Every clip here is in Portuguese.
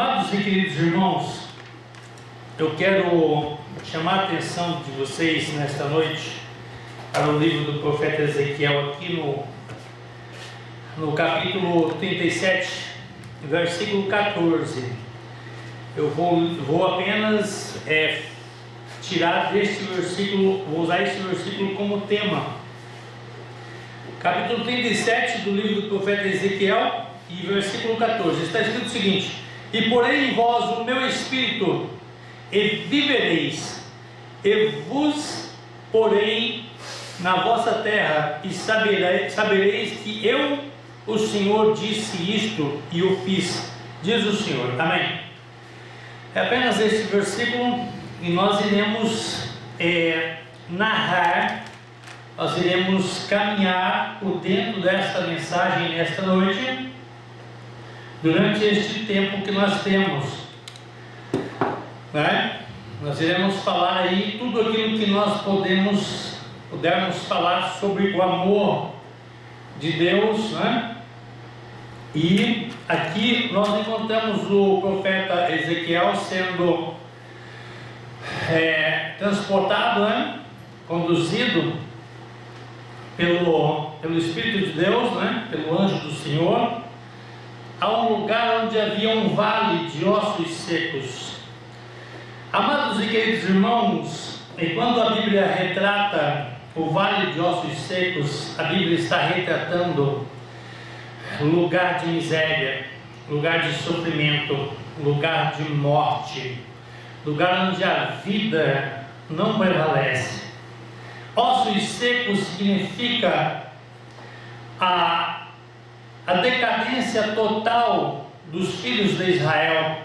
Amados e queridos irmãos, eu quero chamar a atenção de vocês nesta noite para o livro do profeta Ezequiel, aqui no capítulo 37, versículo 14. Eu vou apenas tirar deste versículo, vou usar este versículo como tema. Capítulo 37 do livro do profeta Ezequiel, e versículo 14, está escrito o seguinte: e porém em vós o meu espírito, e vivereis, e vos porei na vossa terra, e sabereis que eu, o Senhor, disse isto e o fiz, diz o Senhor. Amém. É apenas este versículo, e nós iremos narrar, nós iremos caminhar por dentro desta mensagem nesta noite, durante este tempo que nós temos, né? Nós iremos falar aí tudo aquilo que nós pudermos falar sobre o amor de Deus, né? E aqui nós encontramos o profeta Ezequiel sendo transportado, né? Conduzido pelo Espírito de Deus, né? Pelo anjo do Senhor, a um lugar onde havia um vale de ossos secos. Amados e queridos irmãos, e quando a Bíblia retrata o vale de ossos secos, a Bíblia está retratando lugar de miséria, lugar de sofrimento, lugar de morte, lugar onde a vida não prevalece. Ossos secos significa a decadência total dos filhos de Israel.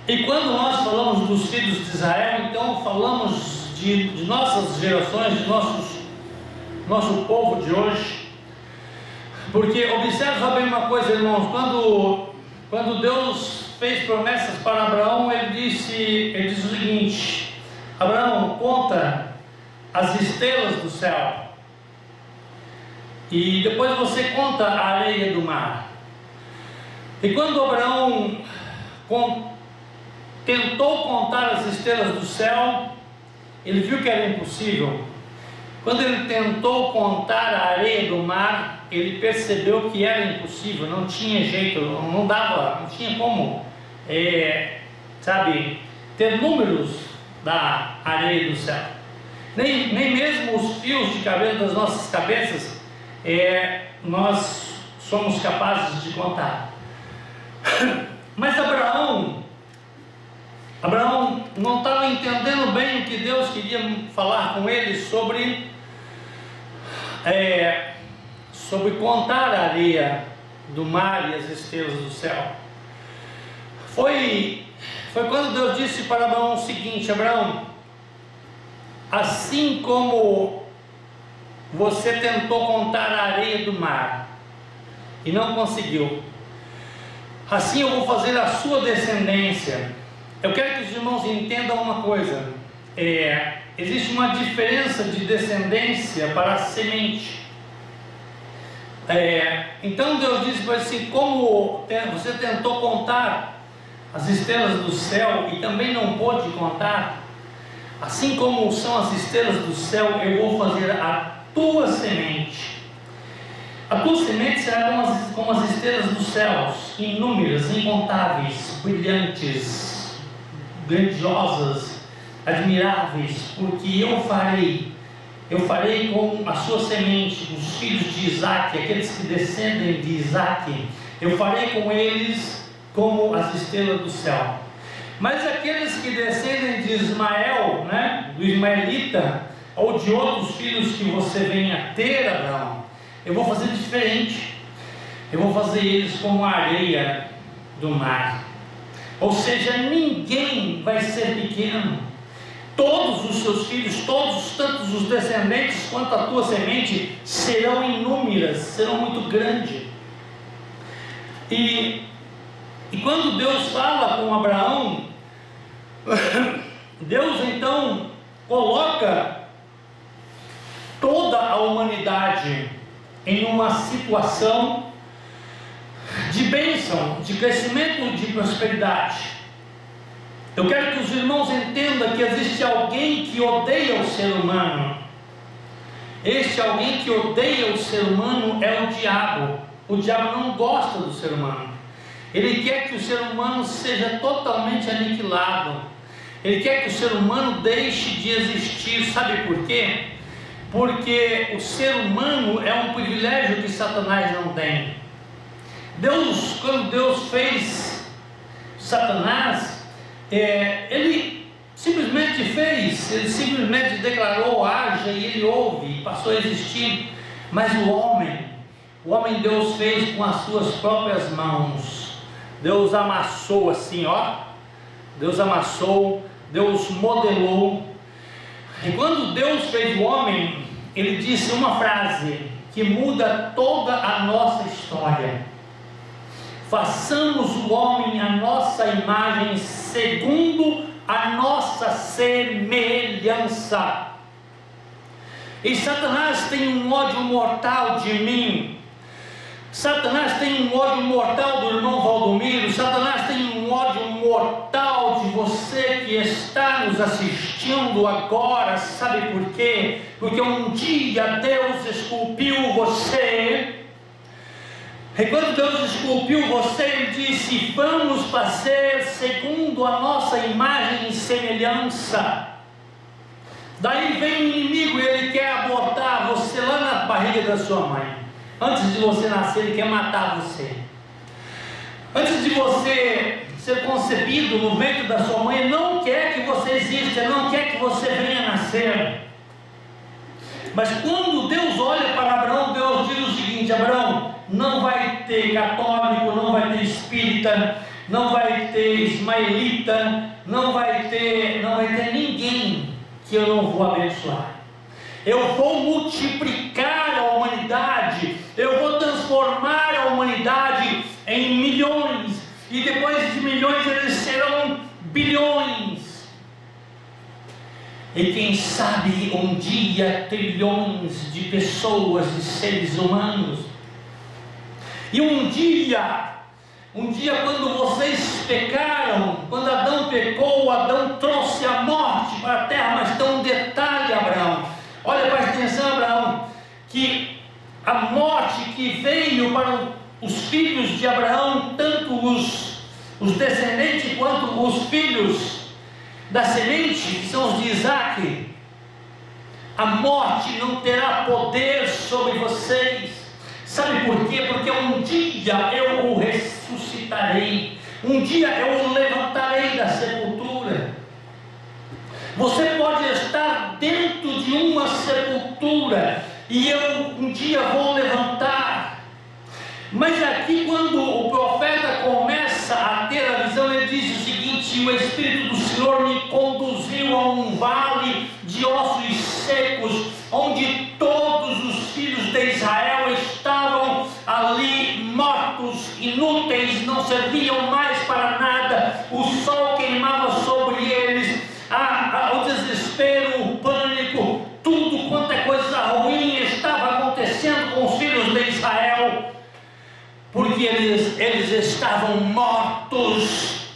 E quando nós falamos dos filhos de Israel, então falamos de nossas gerações, de nosso povo de hoje. Porque observa bem uma coisa, irmãos, quando Deus fez promessas para Abraão, ele disse o seguinte: Abraão, conta as estrelas do céu, e depois você conta a areia do mar. E quando Abraão tentou contar as estrelas do céu, ele viu que era impossível. Quando ele tentou contar a areia do mar, ele percebeu que era impossível, não tinha jeito, não dava, não tinha como, ter números da areia do céu. Nem mesmo os fios de cabelo das nossas cabeças nós somos capazes de contar. Mas Abraão não estava entendendo bem o que Deus queria falar com ele sobre contar a areia do mar e as estrelas do céu. Foi quando Deus disse para Abraão o seguinte: Abraão, assim como você tentou contar a areia do mar e não conseguiu, assim eu vou fazer a sua descendência. Eu quero que os irmãos entendam uma coisa: existe uma diferença de descendência para a semente. Então Deus disse para ele assim: como você tentou contar as estrelas do céu e também não pôde contar, assim como são as estrelas do céu, eu vou fazer a tua semente. A tua semente será como as estrelas dos céus, inúmeras, incontáveis, brilhantes, grandiosas, admiráveis, porque eu farei com a sua semente, os filhos de Isaac, aqueles que descendem de Isaac, eu farei com eles como as estrelas do céu. Mas aqueles que descendem de Ismael, né, do ismaelita, ou de outros filhos que você venha ter, Abraão, eu vou fazer diferente. Eu vou fazer eles como a areia do mar. Ou seja, ninguém vai ser pequeno. Todos os seus filhos, tantos os descendentes quanto a tua semente, serão inúmeras, serão muito grandes. E quando Deus fala com Abraão, Deus então coloca toda a humanidade em uma situação de bênção, de crescimento, de prosperidade. Eu quero que os irmãos entendam que existe alguém que odeia o ser humano. Este alguém que odeia o ser humano é o diabo. O diabo não gosta do ser humano. Ele quer que o ser humano seja totalmente aniquilado. Ele quer que o ser humano deixe de existir. Sabe por quê? Porque o ser humano é um privilégio que Satanás não tem. Deus, quando Deus fez Satanás, ele simplesmente fez, ele simplesmente declarou, haja, e ele ouve, e passou a existir. Mas o homem Deus fez com as suas próprias mãos. Deus amassou assim, ó. Deus amassou, Deus modelou. E quando Deus fez o homem, ele disse uma frase que muda toda a nossa história: façamos o homem à nossa imagem, segundo a nossa semelhança. E Satanás tem um ódio mortal de mim. Satanás tem um ódio mortal do irmão Valdomiro. Satanás tem um ódio mortal de você que está nos assistindo agora. Sabe por quê? Porque um dia Deus esculpiu você. E quando Deus esculpiu você, Ele disse: vamos fazer segundo a nossa imagem e semelhança. Daí vem o inimigo e ele quer abortar você lá na barriga da sua mãe. Antes de você nascer, ele quer matar você. Antes de você ser concebido no ventre da sua mãe, ele não quer que você exista, ele não quer que você venha nascer. Mas quando Deus olha para Abraão, Deus diz o seguinte: Abraão, não vai ter católico, não vai ter espírita, não vai ter ismaelita, não vai ter ninguém que eu não vou abençoar. Eu vou multiplicar a humanidade, eu vou transformar a humanidade em milhões, e depois de milhões eles serão bilhões, e quem sabe um dia trilhões de pessoas, de seres humanos. E um dia quando vocês pecaram, quando Adão pecou, Adão trouxe a morte para a terra. Mas tem um detalhe, Abraão. Olha, presta atenção, Abraão, que a morte que veio para os filhos de Abraão, tanto os descendentes quanto os filhos da semente, que são os de Isaac, a morte não terá poder sobre vocês. Sabe por quê? Porque um dia eu o ressuscitarei, um dia eu o levantarei da sepultura. Você pode estar dentro de uma sepultura e eu um dia vou levantar. Mas aqui, quando o profeta começa a ter a visão, ele diz o seguinte: o Espírito do Senhor me conduziu a um vale de ossos secos, onde todos os filhos de Israel estavam ali mortos, inúteis, não serviam mais para nada. O sol queimava sobre eles. O desespero, o pânico, tudo quanto é coisa ruim estava acontecendo com os filhos de Israel, porque eles estavam mortos.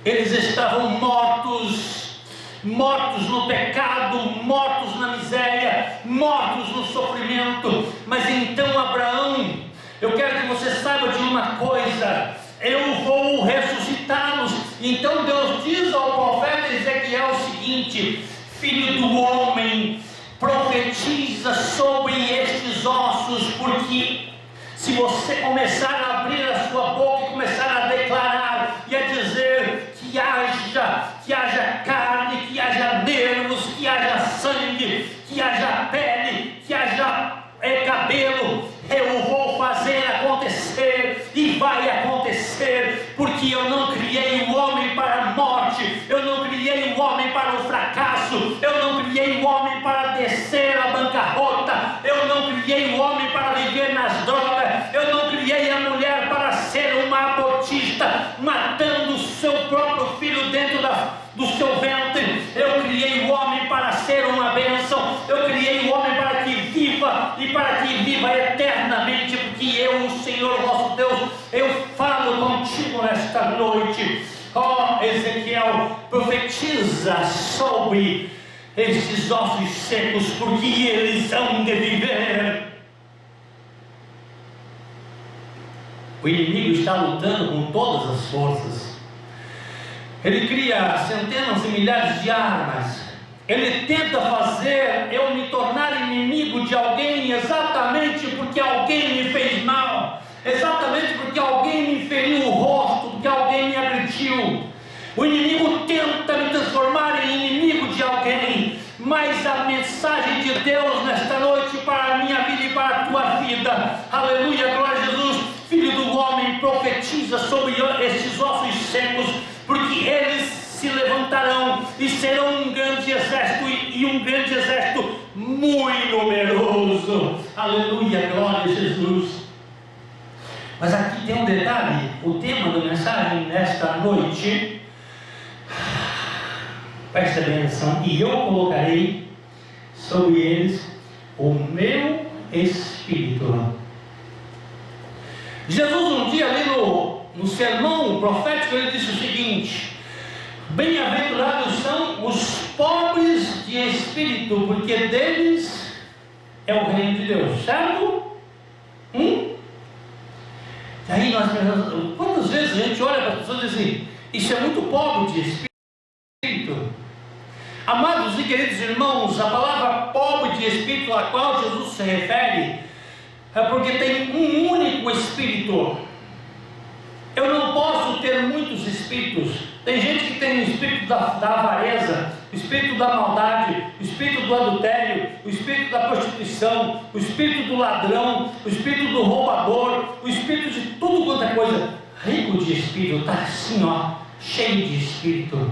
Eles estavam mortos no pecado, mortos na miséria, mortos no sofrimento. Mas então, Abraão, eu quero que você saiba de uma coisa: eu vou ressuscitá-los. Então Deus diz ao profeta Ezequiel o seguinte: filho do homem, profetiza sobre estes ossos, porque se você começar a abrir a sua boca e começar a declarar e a dizer que haja carne, que haja nervos, que haja sangue, que haja pele, que haja cabelo, eu vou fazer acontecer, e vai acontecer, porque eu não criei o homem para a morte, eu não criei o homem para o fracasso, eu não criei o homem para descer a bancarrota, eu não criei o homem para viver nas drogas, eu não criei a mulher para ser uma abortista, matando o seu próprio filho dentro do seu ventre. Eu criei o homem para ser uma bênção, eu criei o homem para que viva, e para que viva eternamente, porque eu, o Senhor vosso Deus, noite. Ó Ezequiel, profetiza sobre estes ossos secos, porque eles hão de viver. O inimigo está lutando com todas as forças. Ele cria centenas e milhares de armas. Ele tenta fazer eu me tornar inimigo de alguém exatamente porque alguém me fez mal, exatamente porque alguém me feriu o rosto, porque alguém me agrediu. O inimigo tenta me transformar em inimigo de alguém, mas a mensagem de Deus nesta noite para a minha vida e para a tua vida, aleluia, glória a Jesus, Filho do homem, profetiza sobre estes ossos secos, porque eles se levantarão e serão um grande exército, e um grande exército muito numeroso. Aleluia, glória a Jesus. Mas aqui tem um detalhe: o tema da mensagem nesta noite, presta atenção, e eu colocarei sobre eles o meu Espírito. Jesus um dia ali no sermão profético, ele disse o seguinte: bem-aventurados são os pobres de espírito, porque deles é o reino de Deus, certo? E aí nós pensamos, quantas vezes a gente olha para as pessoas e diz assim: isso é muito pobre de espírito. Amados e queridos irmãos, a palavra pobre de espírito a qual Jesus se refere é porque tem um único Espírito. Eu não posso ter muitos espíritos. Tem gente que tem o espírito da avareza, o espírito da maldade, o espírito do adultério, o espírito da prostituição, o espírito do ladrão, o espírito do roubador, o espírito de tudo quanto é coisa. Rico de espírito, está assim, ó, cheio de espírito.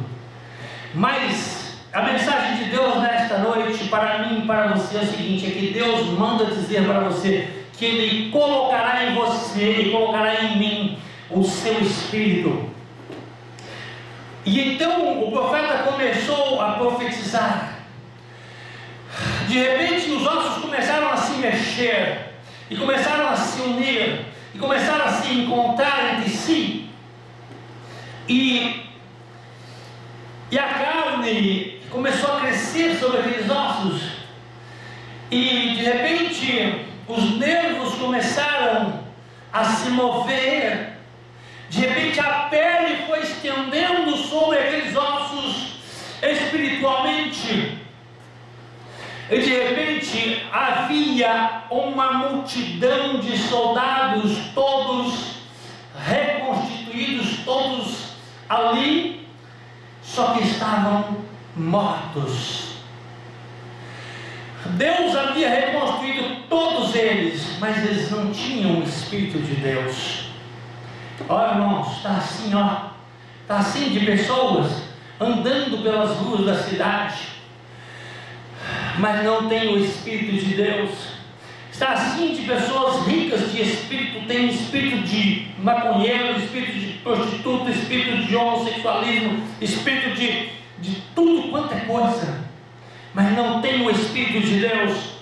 Mas a mensagem de Deus nesta noite para mim e para você é o seguinte: é que Deus manda dizer para você que Ele colocará em você e colocará em mim o seu Espírito. E então o profeta começou a profetizar. De repente os ossos começaram a se mexer, e começaram a se unir, e começaram a se encontrar entre si, e a carne começou a crescer sobre aqueles ossos, e de repente os nervos começaram a se mover. De repente a pele foi estendendo sobre aqueles ossos espiritualmente, e de repente havia uma multidão de soldados, todos reconstituídos, todos ali, só que estavam mortos. Deus havia reconstruído todos eles, mas eles não tinham o Espírito de Deus. Olha, irmãos, está assim, ó, está assim de pessoas andando pelas ruas da cidade, mas não tem o Espírito de Deus. Está assim de pessoas ricas de espírito, tem espírito de maconheiro, espírito de prostituta, espírito de homossexualismo, espírito de tudo quanto é coisa, mas não tem o Espírito de Deus.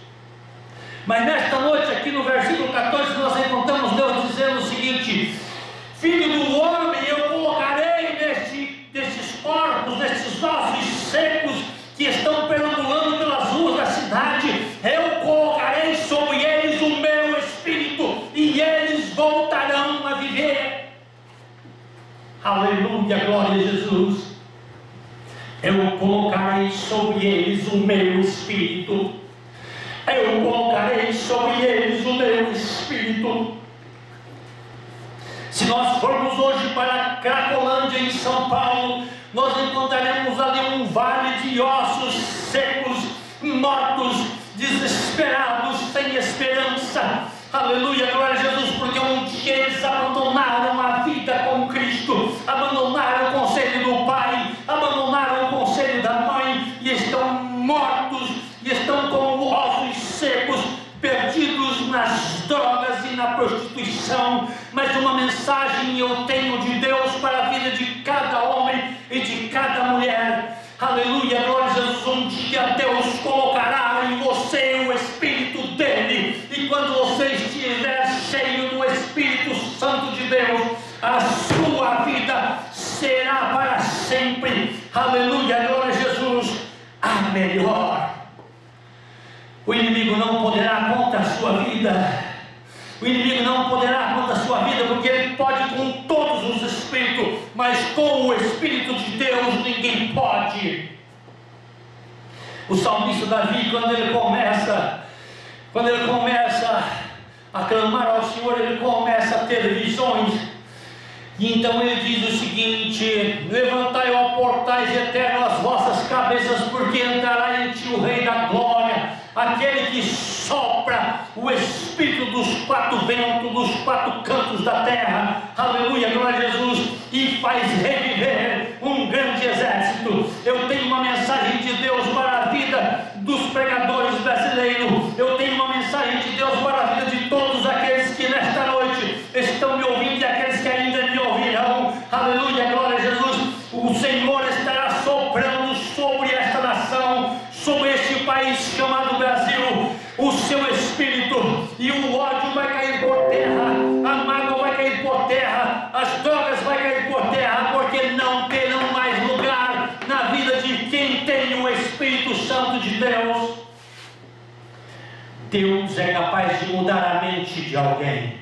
Mas nesta noite, aqui no versículo 14, nós encontramos Deus dizendo o seguinte: Filho do homem, eu colocarei nestes corpos, nestes ossos secos que estão perambulando pelas ruas da cidade, eu colocarei sobre eles o meu Espírito, e eles voltarão a viver. Aleluia, glória a Jesus. Eu colocarei sobre eles o meu Espírito. Eu colocarei sobre eles o meu Espírito. Se nós formos hoje para Cracolândia, em São Paulo, nós encontraremos ali um vale de ossos secos, mortos, desesperados, sem esperança. Aleluia, glória a Jesus, porque um dia eles abandonaram a vida com Cristo, abandonaram o conselho do Pai, abandonaram o conselho da mãe, e estão mortos, e estão como ossos secos, perdidos nas drogas e na prostituição. Mas uma mensagem eu tenho de Deus para a vida de cada homem e de cada mulher. Aleluia, glória a Jesus. Um dia Deus colocará em você o Espírito dele, e quando você estiver cheio do Espírito sempre, aleluia, glória a Jesus, a melhor. O inimigo não poderá contra a sua vida. O inimigo não poderá contra a sua vida, porque ele pode com todos os espíritos, mas com o Espírito de Deus ninguém pode. O salmista Davi, quando ele começa a clamar ao Senhor, ele começa a ter visões. E então ele diz o seguinte: levantai, ó portais eternos, as vossas cabeças, porque entrará em ti o Rei da Glória, aquele que sopra o Espírito dos quatro ventos, dos quatro cantos da terra, aleluia, glória a Jesus, e faz reviver um grande exército. Eu tenho uma mensagem de Deus para a vida dos pregadores brasileiros. Eu tenho uma mensagem de Deus para a vida de todos aqueles que nesta noite estão me ouvindo e aqueles que ainda me ouvirão, aleluia, glória a Jesus. O Senhor estará soprando sobre esta nação, sobre este país chamado Brasil, o seu Espírito, e o ódio vai cair por terra, a mágoa vai cair por terra, as drogas vai cair por terra, porque não terão mais lugar na vida de quem tem o Espírito Santo de Deus. Deus é capaz de mudar a mente de alguém.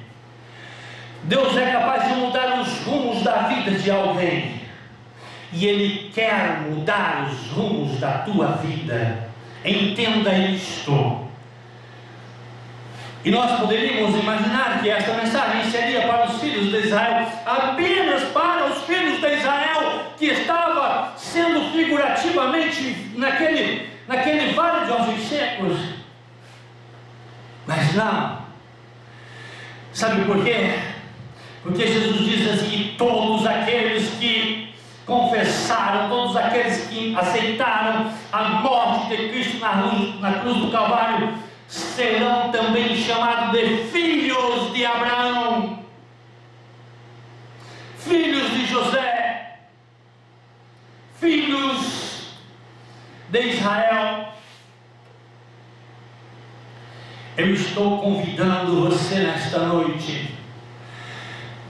Deus é capaz de mudar os rumos da vida de alguém. E Ele quer mudar os rumos da tua vida. Entenda isto. E nós poderíamos imaginar que esta mensagem seria para os filhos de Israel, apenas para os filhos de Israel, que estava sendo figurativamente naquele vale de ossos secos. Mas não. Sabe por quê? Porque Jesus diz assim: todos aqueles que confessaram, todos aqueles que aceitaram a morte de Cristo na cruz do Calvário, serão também chamados de filhos de Abraão, filhos de José, filhos de Israel. Eu estou convidando você nesta noite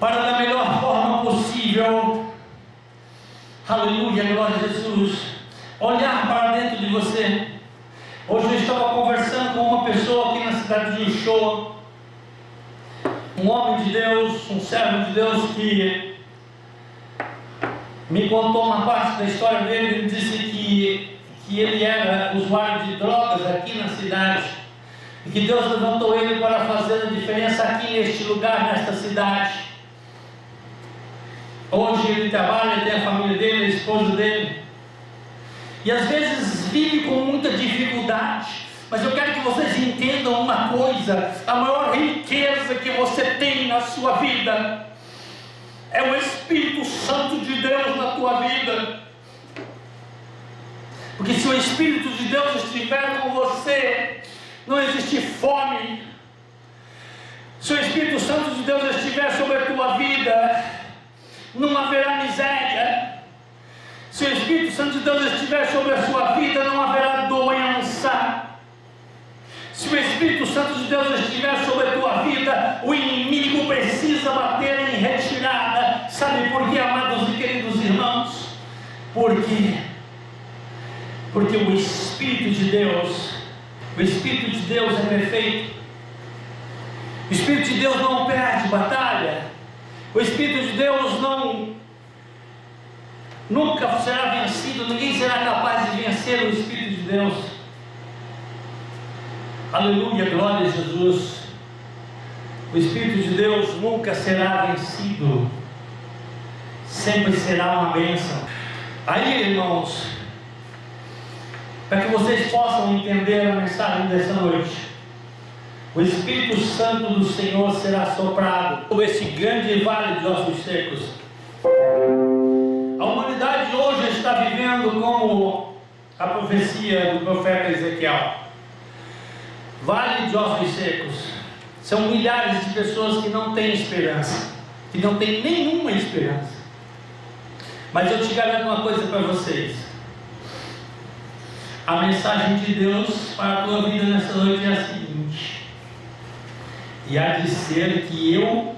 para, da melhor forma possível, aleluia, glória a Jesus, olhar para dentro de você. Hoje eu estava conversando com uma pessoa aqui na cidade de Uchoa, um homem de Deus, um servo de Deus, que me contou uma parte da história dele. Ele disse que ele era usuário de drogas aqui na cidade, e que Deus levantou ele para fazer a diferença aqui neste lugar, nesta cidade. Hoje ele trabalha, ele tem a família dele, a esposa dele, e às vezes vive com muita dificuldade. Mas eu quero que vocês entendam uma coisa: a maior riqueza que você tem na sua vida é o Espírito Santo de Deus na tua vida. Porque se o Espírito de Deus estiver com você, não existe fome. Se o Espírito Santo de Deus estiver sobre a tua vida, não haverá miséria. Se o Espírito Santo de Deus estiver sobre a sua vida, não haverá doença. Se o Espírito Santo de Deus estiver sobre a tua vida, o inimigo precisa bater em retirada. Sabe por quê, amados e queridos irmãos? Porque o Espírito de Deus é perfeito. O Espírito de Deus não perde batalha. O Espírito de Deus nunca será vencido. Ninguém será capaz de vencer o Espírito de Deus. Aleluia, glória a Jesus. O Espírito de Deus nunca será vencido. Sempre será uma bênção. Aí, irmãos, para que vocês possam entender a mensagem dessa noite, o Espírito Santo do Senhor será soprado sobre esse grande vale de ossos secos. A humanidade hoje está vivendo como a profecia do profeta Ezequiel. Vale de ossos secos. São milhares de pessoas que não têm esperança, que não têm nenhuma esperança. Mas eu te garanto uma coisa para vocês: a mensagem de Deus para a tua vida nessa noite é a seguinte: e há de ser que eu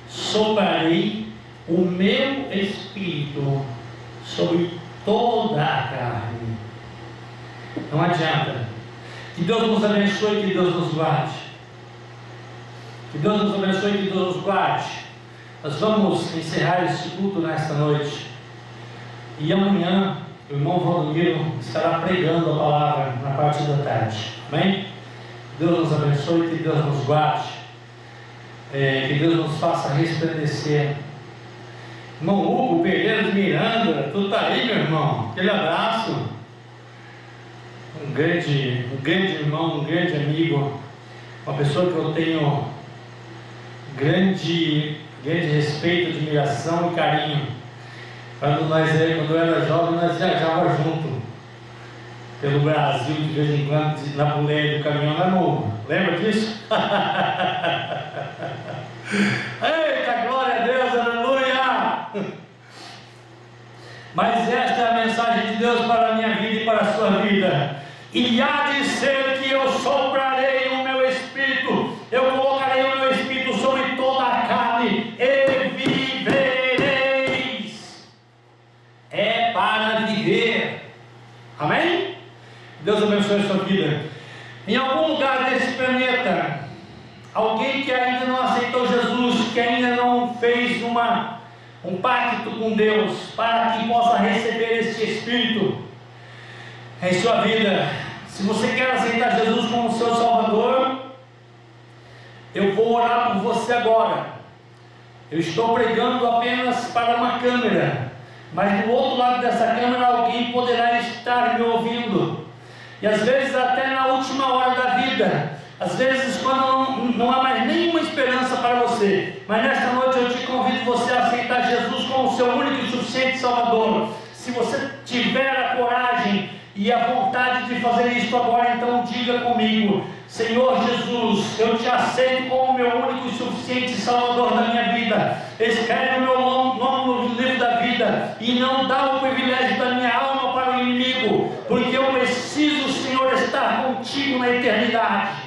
soprarei o meu Espírito sobre toda a carne. Não adianta. Que Deus nos abençoe, que Deus nos guarde. Que Deus nos abençoe, que Deus nos guarde. Nós vamos encerrar este culto nesta noite. E amanhã o irmão Valdomiro estará pregando a palavra na parte da tarde. Amém? Deus nos abençoe, que Deus nos guarde. Que Deus nos faça resplandecer. Irmão Hugo Pereira de Miranda, tu está aí, meu irmão? Aquele abraço. Um grande irmão, um grande amigo, uma pessoa que eu tenho grande respeito, admiração e carinho. Quando eu era jovem, nós viajávamos junto pelo Brasil, de vez em quando, na boleia do caminhão, não é novo? Lembra disso? Eita, glória a Deus, aleluia! Mas esta é a mensagem de Deus para a minha vida e para a sua vida. E há de ser que eu soprarei o meu espírito, eu colocarei o meu espírito sobre toda a carne, e vivereis. É para viver. Amém? Deus abençoe a sua vida. Em algum lugar desse planeta, alguém que ainda não aceitou Jesus, que ainda não fez um pacto com Deus, para que possa receber este Espírito em sua vida. Se você quer aceitar Jesus como seu Salvador, eu vou orar por você agora. Eu estou pregando apenas para uma câmera, mas do outro lado dessa câmera alguém poderá estar me ouvindo. E às vezes até na última hora da vida, às vezes quando não há mais nenhuma esperança para você, mas nesta noite eu te convido você a aceitar Jesus como seu único e suficiente Salvador. Se você tiver a coragem e a vontade de fazer isto agora, então diga comigo: Senhor Jesus, eu te aceito como meu único e suficiente Salvador da minha vida. Escreve o meu nome no livro da vida e não dá o privilégio da minha alma para o inimigo, porque eu preciso, Senhor, estar contigo na eternidade.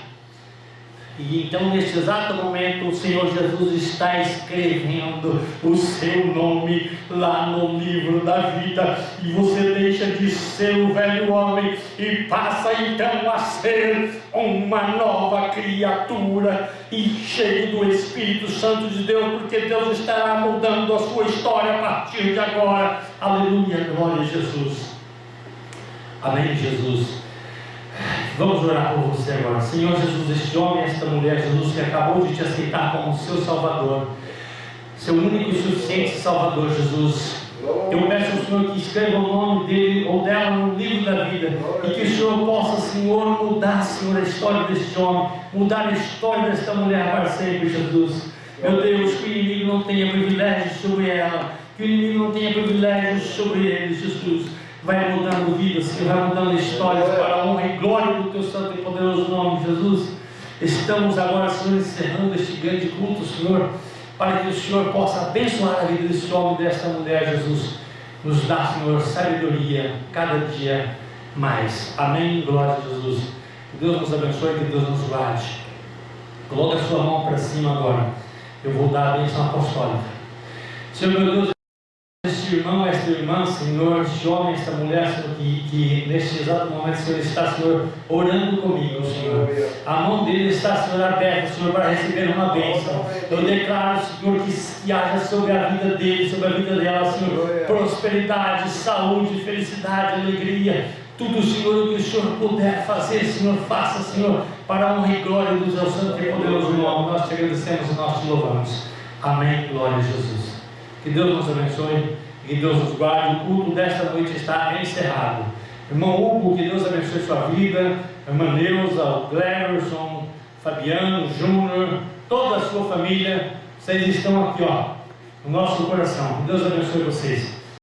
E então neste exato momento o Senhor Jesus está escrevendo o seu nome lá no livro da vida, e você deixa de ser o velho homem e passa então a ser uma nova criatura, e cheio do Espírito Santo de Deus, porque Deus estará mudando a sua história a partir de agora. Aleluia, glória a Jesus. Amém, Jesus. Vamos orar por você agora. Senhor Jesus, este homem, esta mulher, Jesus, que acabou de te aceitar como seu Salvador, seu único e suficiente Salvador, Jesus, eu peço ao Senhor que escreva o nome dele ou dela no livro da vida, e que o Senhor possa, Senhor, mudar, Senhor, a história deste homem, mudar a história desta mulher para sempre, Jesus. Meu Deus, que o inimigo não tenha privilégio sobre ela, que o inimigo não tenha privilégio sobre ele, Jesus. Vai mudando vidas, Senhor, vai mudando histórias para a honra e glória do teu santo e poderoso nome, Jesus. Estamos agora, Senhor, encerrando este grande culto, Senhor, para que o Senhor possa abençoar a vida deste homem e desta mulher, Jesus. Nos dá, Senhor, sabedoria cada dia mais. Amém. Glória a Jesus. Que Deus nos abençoe, que Deus nos guarde. Coloque a sua mão para cima agora. Eu vou dar a bênção apostólica. Senhor, meu Deus, este irmão, esta irmã, Senhor, este homem, esta mulher, Senhor, que neste exato momento, Senhor, está, Senhor, orando comigo, Senhor. A mão dele está, Senhor, aberta, Senhor, para receber uma bênção. Eu declaro, Senhor, que haja sobre a vida dele, sobre a vida dela, Senhor, prosperidade, saúde, felicidade, alegria. Tudo, Senhor, o que o Senhor puder fazer, Senhor, faça, Senhor, para a honra e glória do teu santo e poderoso nome. Nós te agradecemos e nós te louvamos. Amém. Glória a Jesus. Que Deus nos abençoe, que Deus nos guarde. O culto desta noite está encerrado. Irmão Hugo, que Deus abençoe sua vida. Irmã Neuza, o Gleverson, Fabiano, Júnior, toda a sua família. Vocês estão aqui, ó, no nosso coração. Que Deus abençoe vocês.